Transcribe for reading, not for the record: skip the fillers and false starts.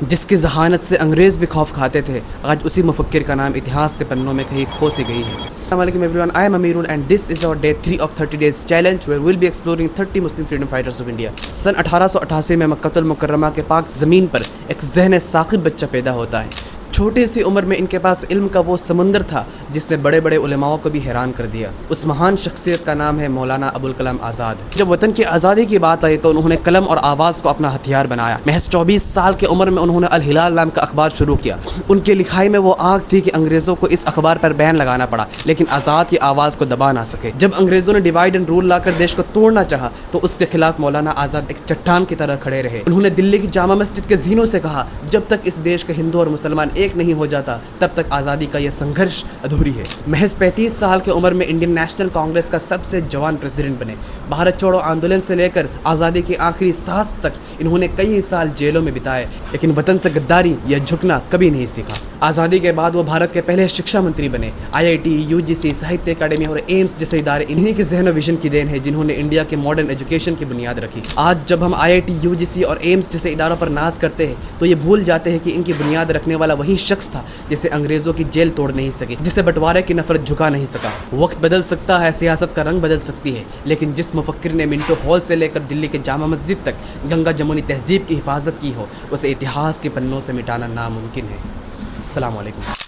جس کی ذہانت سے انگریز بھی خوف کھاتے تھے، آج اسی مفکر کا نام اتہاس کے پنوں میں کہیں کھو سی گئی ہے۔ السلام علیکم everyone, I am Amirun and this is our day 3 of 30 days challenge where we'll be exploring 30 Muslim freedom fighters of India. سن 1888 میں مکہ المکرمہ کے پاک زمین پر ایک ذہن ثاقب بچہ پیدا ہوتا ہے۔ چھوٹی سی عمر میں ان کے پاس علم کا وہ سمندر تھا جس نے بڑے بڑے علماؤں کو بھی حیران کر دیا۔ اس مہان شخصیت کا نام ہے مولانا ابوالکلام آزاد۔ جب وطن کی آزادی کی بات آئی تو انہوں نے قلم اور آواز کو اپنا ہتھیار بنایا۔ محض 24 سال کی عمر میں انہوں نے الہلال نام کا اخبار شروع کیا۔ ان کی لکھائی میں وہ آگ تھی کہ انگریزوں کو اس اخبار پر بین لگانا پڑا، لیکن آزاد کی آواز کو دبا نہ سکے۔ جب انگریزوں نے ڈیوائیڈ اینڈ رول لا کر دیش کو توڑنا چاہا تو اس کے خلاف مولانا آزاد ایک چٹان کی طرح کھڑے رہے۔ انہوں نے دلی کی جامع مسجد کے زینوں سے کہا، جب تک اس دیش کے ہندو اور مسلمان ایک نہیں ہو جاتا تب تک آزادی کا یہ سنگھرش ادھوری ہے۔ محض 35 سال کی عمر میں انڈین نیشنل کانگریس کا سب سے جوان پریزیڈنٹ بنے۔ بھارت چھوڑو آندولن سے لے کر آزادی کی آخری سانس تک انہوں نے کئی سال جیلوں میں بتائے، لیکن وطن سے غداری یا جھکنا کبھی نہیں سیکھا۔ آزادی کے بعد وہ بھارت کے پہلے شکشا منتری بنے۔ IIT، UGC، ساہتیہ اکیڈمی اور ایمس جیسے ادارے انہی کے ذہن و ویژن کی دین ہے جنہوں نے انڈیا کے ماڈرن ایجوکیشن کی بنیاد رکھی۔ آج جب ہم IIT، UGC اور ایمس جیسے اداروں پر ناز کرتے ہیں تو یہ بھول جاتے ہیں کہ ان کی بنیاد رکھنے والا وہی شخص تھا جسے انگریزوں کی جیل توڑ نہیں سکی، جسے بٹوارے کی نفرت جھکا نہیں سکا۔ وقت بدل سکتا ہے، سیاست کا رنگ بدل سکتی ہے، لیکن جس مفکر نے منٹو ہال سے لے کر دلی کے جامع مسجد تک گنگا جمنی تہذیب کی حفاظت کی ہو، اسے اتہاس کے پنوں سے مٹانا ناممکن ہے۔ السلام علیکم۔